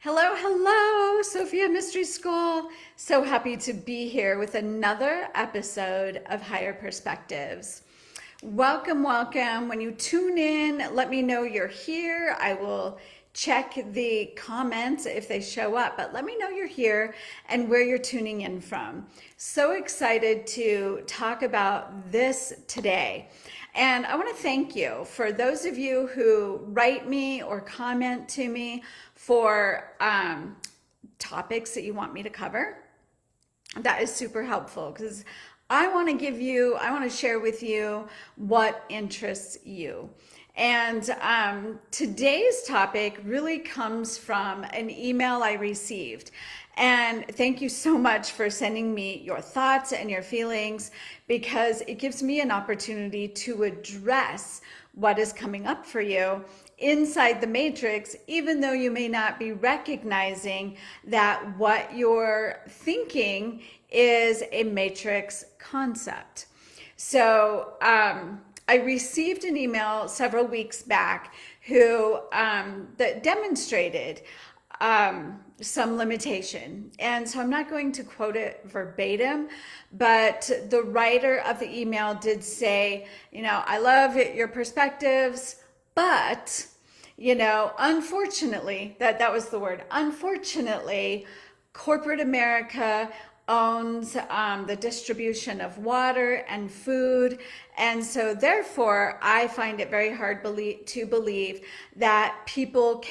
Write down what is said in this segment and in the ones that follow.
Hello, hello, Sophia Mystery School. So happy to be here with another episode of Higher Perspectives. Welcome, welcome. When you tune in, let me know you're here. I will check the comments if they show up, but let me know you're here and where you're tuning in from. So excited to talk about this today. And I want to thank you for those of you who write me or comment to me for topics that you want me to cover. That is super helpful because I want to share with you what interests you. And today's topic really comes from an email I received. And thank you so much for sending me your thoughts and your feelings because it gives me an opportunity to address what is coming up for you inside the matrix, even though you may not be recognizing that what you're thinking is a matrix concept. So I received an email several weeks back that demonstrated some limitation. And so I'm not going to quote it verbatim, but the writer of the email did say, I love your perspectives, but, unfortunately, that was the word, unfortunately, corporate America owns the distribution of water and food. And so therefore, I find it very hard to believe that people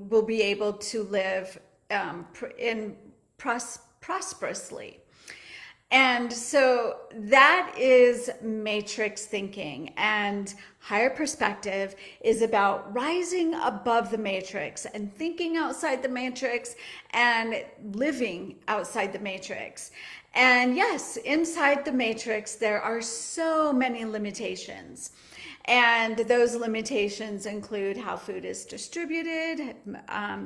will be able to live prosperously. And so that is matrix thinking, and higher perspective is about rising above the matrix and thinking outside the matrix and living outside the matrix. And yes, inside the matrix, there are so many limitations. And those limitations include how food is distributed,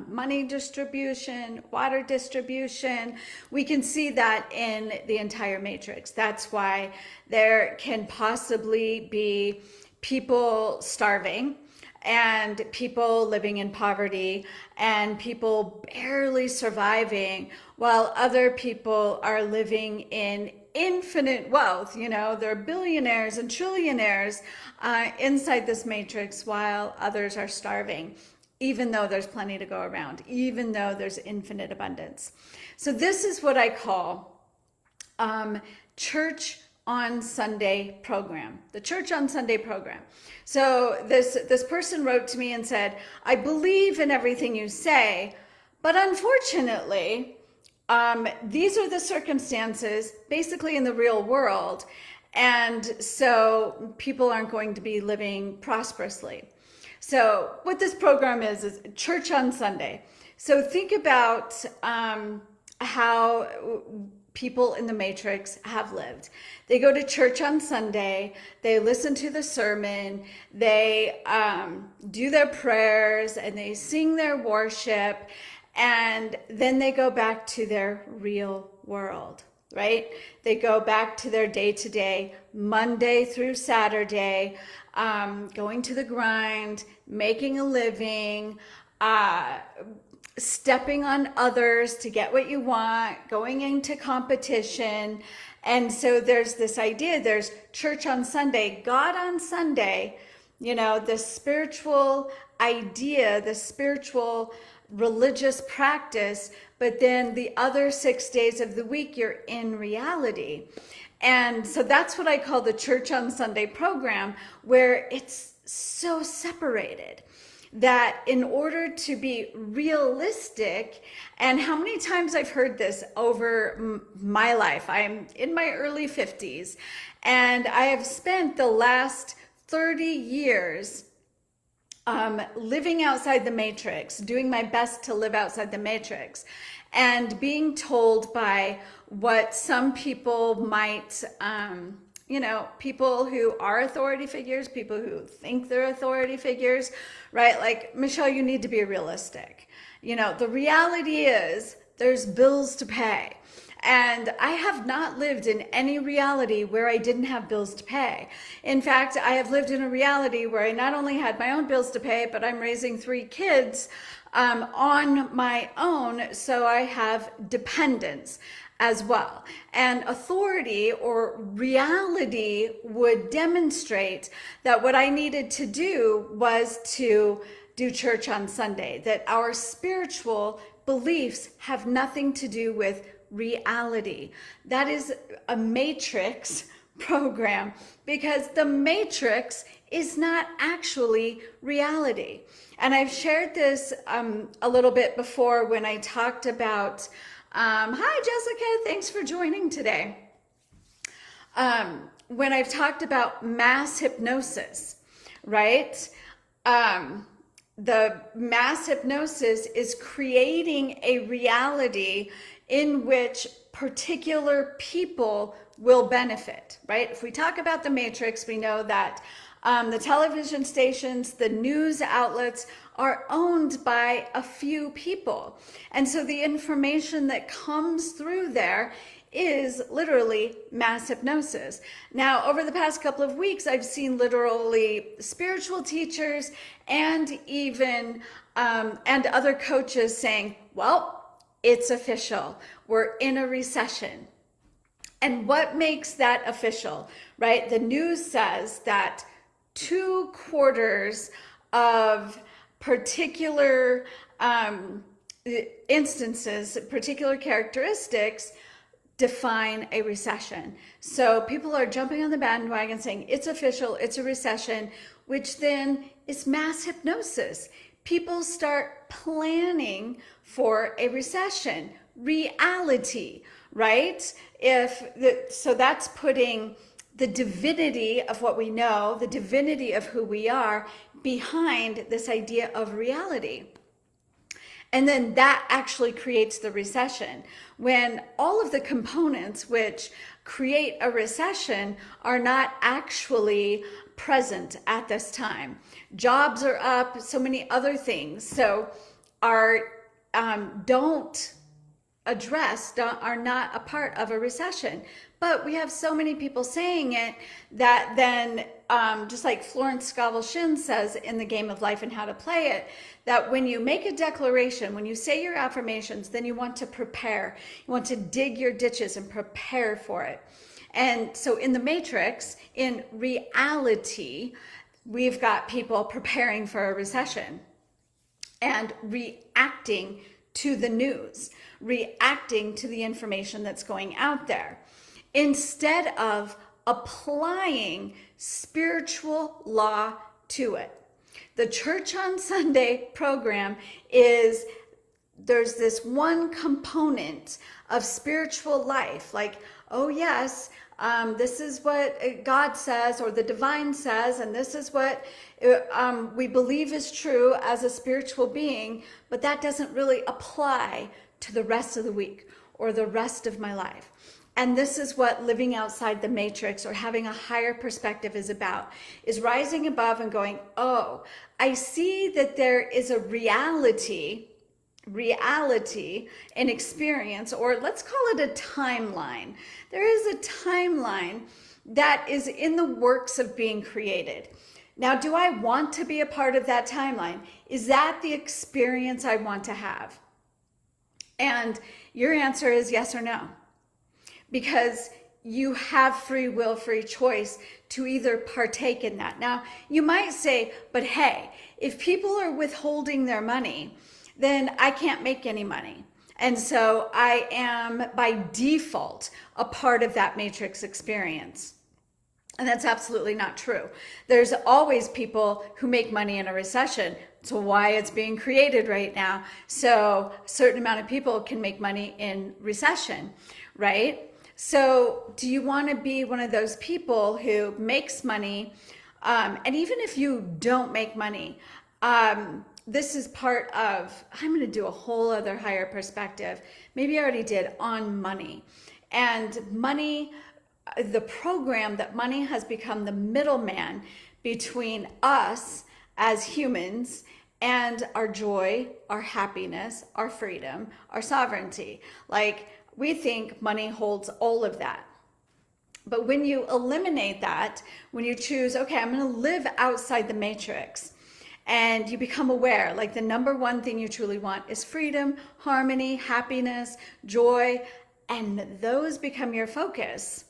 money distribution, water distribution. We can see that in the entire matrix. That's why there can possibly be people starving and people living in poverty and people barely surviving while other people are living in infinite wealth. They're billionaires and trillionaires inside this matrix while others are starving, even though there's plenty to go around, even though there's infinite abundance. So this is what I call Church on Sunday program, the Church on Sunday program. So this person wrote to me and said, I believe in everything you say, but unfortunately, these are the circumstances basically in the real world. And so people aren't going to be living prosperously. So what this program is Church on Sunday. So think about how people in the matrix have lived. They go to church on Sunday, they listen to the sermon, they do their prayers, and they sing their worship, and then they go back to their real world, right? They go back to their day-to-day, Monday through Saturday, going to the grind, making a living, stepping on others to get what you want, going into competition. And so there's this idea, there's church on Sunday, God on Sunday, the spiritual idea, the spiritual religious practice, but then the other 6 days of the week, you're in reality. And so that's what I call the Church on Sunday program, where it's so separated that in order to be realistic, and how many times I've heard this over my life, I'm in my early 50s, and I have spent the last 30 years living outside the matrix, doing my best to live outside the matrix, and being told by what some people might, people who are authority figures, people who think they're authority figures, right? Like, Michelle, you need to be realistic. The reality is there's bills to pay. And I have not lived in any reality where I didn't have bills to pay. In fact, I have lived in a reality where I not only had my own bills to pay, but I'm raising 3 kids on my own. So I have dependents as well. And authority or reality would demonstrate that what I needed to do was to do church on Sunday, that our spiritual beliefs have nothing to do with reality. That is a matrix program, because the matrix is not actually reality. And I've shared this a little bit before when I talked about, hi Jessica, thanks for joining today. When I've talked about mass hypnosis, right? The mass hypnosis is creating a reality in which particular people will benefit, right? If we talk about the matrix, we know that the television stations, the news outlets are owned by a few people. And so the information that comes through there is literally mass hypnosis. Now, over the past couple of weeks, I've seen literally spiritual teachers and even and other coaches saying, well, it's official. We're in a recession. And what makes that official, right? The news says that 2/4 of particular instances, particular characteristics define a recession. So people are jumping on the bandwagon saying it's official, it's a recession, which then is mass hypnosis. People start planning for a recession, reality, right? So that's putting the divinity of what we know, the divinity of who we are behind this idea of reality. And then that actually creates the recession, when all of the components which create a recession are not actually present at this time. Jobs are up, so many other things. So are not a part of a recession. But we have so many people saying it that then, just like Florence Scovel-Shinn says in The Game of Life and How to Play It, that when you make a declaration, when you say your affirmations, then you want to prepare. You want to dig your ditches and prepare for it. And so in the matrix, in reality, we've got people preparing for a recession and reacting to the news, reacting to the information that's going out there, instead of applying spiritual law to it. The Church on Sunday program is, there's this one component of spiritual life, like, oh yes, this is what God says or the divine says, and this is what we believe is true as a spiritual being, but that doesn't really apply to the rest of the week or the rest of my life. And this is what living outside the matrix or having a higher perspective is about, is rising above and going, oh, I see that there is a reality, an experience, or let's call it a timeline. There is a timeline that is in the works of being created. Now, do I want to be a part of that timeline? Is that the experience I want to have? And your answer is yes or no. Because you have free will, free choice to either partake in that. Now, you might say, but hey, if people are withholding their money, then I can't make any money. And so I am by default a part of that matrix experience. And that's absolutely not true. There's always people who make money in a recession. It's why it's being created right now. So a certain amount of people can make money in recession, right? So do you want to be one of those people who makes money? And even if you don't make money, this is part of, I'm going to do a whole other higher perspective. Maybe I already did on money. And money, the program that money has become the middleman between us as humans and our joy, our happiness, our freedom, our sovereignty. Like, we think money holds all of that. But when you eliminate that, when you choose, okay, I'm going to live outside the matrix, and you become aware, like the number one thing you truly want is freedom, harmony, happiness, joy, and those become your focus,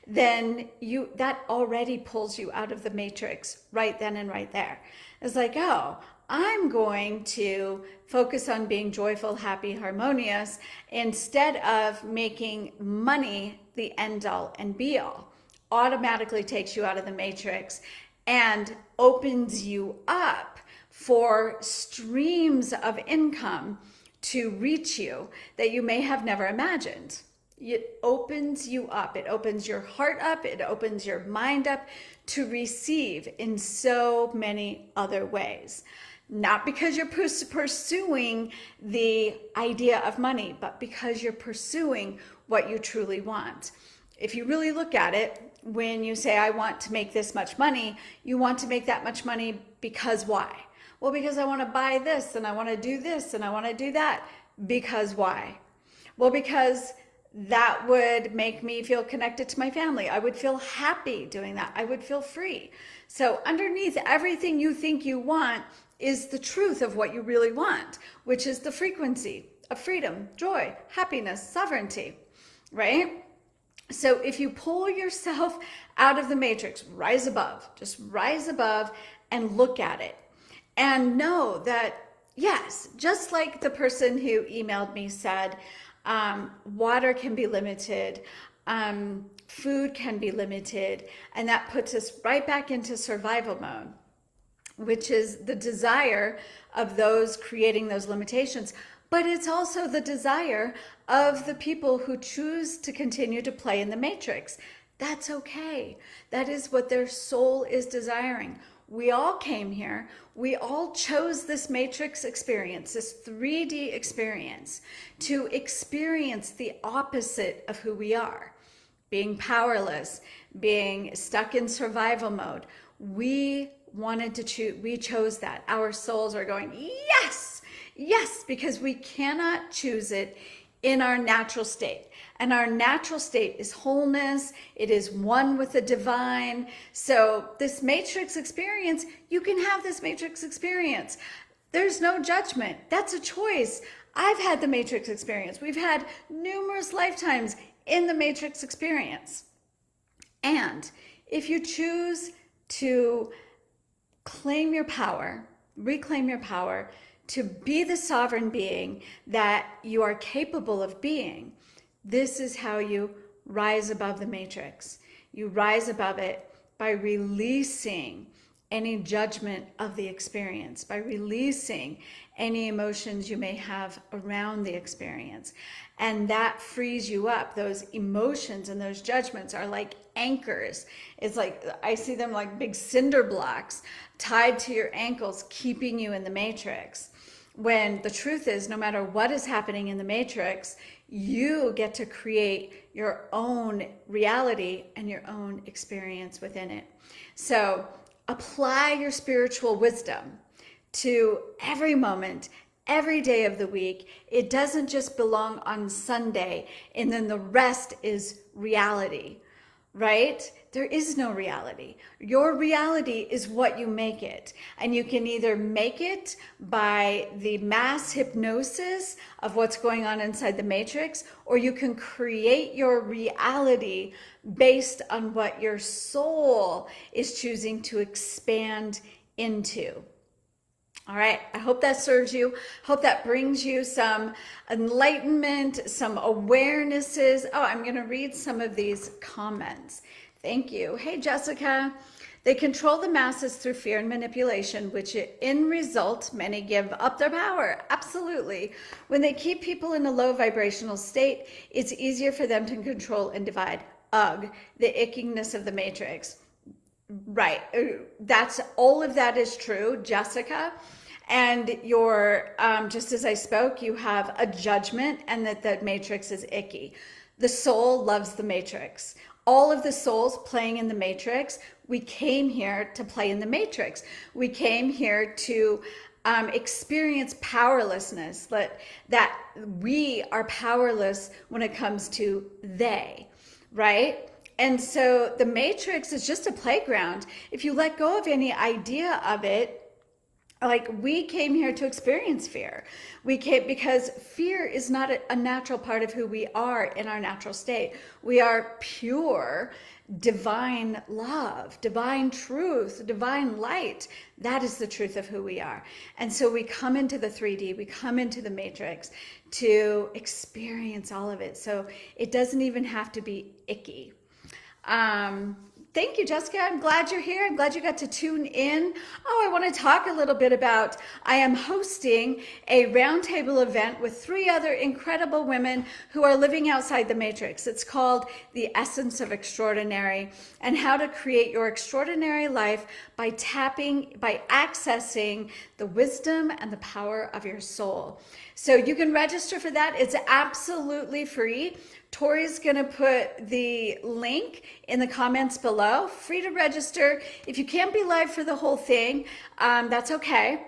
then that already pulls you out of the matrix right then and right there. It's like, oh, I'm going to focus on being joyful, happy, harmonious, instead of making money the end all and be all. Automatically takes you out of the matrix and opens you up for streams of income to reach you that you may have never imagined. It opens you up. It opens your heart up. It opens your mind up to receive in so many other ways. Not because you're pursuing the idea of money, but because you're pursuing what you truly want. If you really look at it, when you say, I want to make this much money, you want to make that much money because why? Well, because I want to buy this, and I want to do this, and I want to do that. Because why? Well, because that would make me feel connected to my family. I would feel happy doing that. I would feel free. So underneath everything you think you want is the truth of what you really want, which is the frequency of freedom, joy, happiness, sovereignty, right? So if you pull yourself out of the matrix, just rise above and look at it and know that, yes, just like the person who emailed me said, water can be limited, food can be limited, and that puts us right back into survival mode, which is the desire of those creating those limitations. But it's also the desire of the people who choose to continue to play in the matrix. That's okay. That is what their soul is desiring. We all came here. We all chose this matrix experience, this 3D experience, to experience the opposite of who we are. Being powerless, being stuck in survival mode. We chose that. Our souls are going, yes, yes, because we cannot choose it in our natural state. And our natural state is wholeness. It is one with the divine. So this matrix experience, you can have this matrix experience. There's no judgment. That's a choice. I've had the matrix experience. We've had numerous lifetimes in the matrix experience. And if you choose to claim your power, reclaim your power, to be the sovereign being that you are capable of being, this is how you rise above the matrix. You rise above it by releasing any judgment of the experience, by releasing any emotions you may have around the experience. And that frees you up. Those emotions and those judgments are like anchors. It's like, I see them like big cinder blocks tied to your ankles, keeping you in the matrix. When the truth is, no matter what is happening in the matrix, you get to create your own reality and your own experience within it. So apply your spiritual wisdom to every moment, every day of the week. It doesn't just belong on Sunday and then the rest is reality, right? There is no reality. Your reality is what you make it. And you can either make it by the mass hypnosis of what's going on inside the matrix, or you can create your reality based on what your soul is choosing to expand into. All right, I hope that serves you. Hope that brings you some enlightenment, some awarenesses. Oh, I'm going to read some of these comments. Thank you. Hey, Jessica. They control the masses through fear and manipulation, which in result, many give up their power. Absolutely. When they keep people in a low vibrational state, it's easier for them to control and divide. Ugh, the ickiness of the matrix. Right. That's all of that is true, Jessica. And you're, just as I spoke, you have a judgment and that the matrix is icky. The soul loves the matrix. All of the souls playing in the matrix, we came here to play in the matrix. We came here to experience powerlessness, that we are powerless when it comes to they, right? And so the matrix is just a playground. If you let go of any idea of it, like, we came here to experience fear. We came because fear is not a natural part of who we are in our natural state. We are pure, divine love, divine truth, divine light. That is the truth of who we are. And so we come into the 3D, we come into the matrix to experience all of it. So it doesn't even have to be icky. Thank you, Jessica. I'm glad you're here. I'm glad you got to tune in. Oh, I want to talk a little bit about, I am hosting a roundtable event with 3 other incredible women who are living outside the matrix. It's called The Essence of Extraordinary, and how to create your extraordinary life by accessing the wisdom and the power of your soul. So you can register for that. It's absolutely free. Tori's going to put the link in the comments below. Free to register. If you can't be live for the whole thing, that's okay.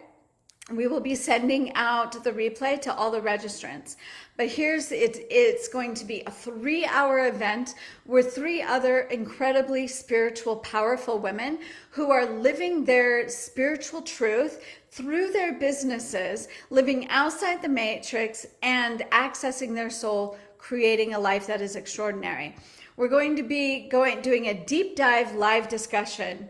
We will be sending out the replay to all the registrants. But it's going to be a 3-hour event with 3 other incredibly spiritual, powerful women who are living their spiritual truth through their businesses, living outside the matrix and accessing their soul, creating a life that is extraordinary. We're going to be doing a deep dive live discussion,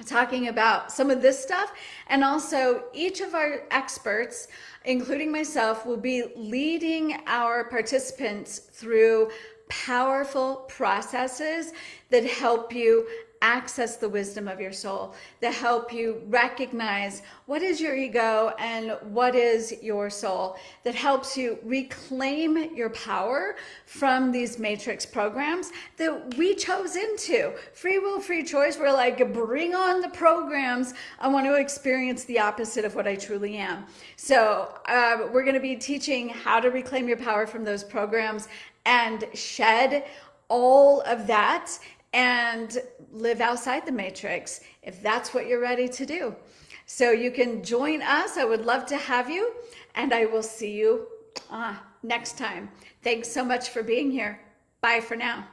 talking about some of this stuff, and also each of our experts, including myself, will be leading our participants through powerful processes that help you access the wisdom of your soul, that help you recognize what is your ego and what is your soul, that helps you reclaim your power from these matrix programs that we chose into. Free will, free choice. We're like, bring on the programs. I want to experience the opposite of what I truly am. So we're going to be teaching how to reclaim your power from those programs and shed all of that and live outside the matrix, if that's what you're ready to do. So you can join us. I would love to have you, and I will see you next time. Thanks so much for being here. Bye for now.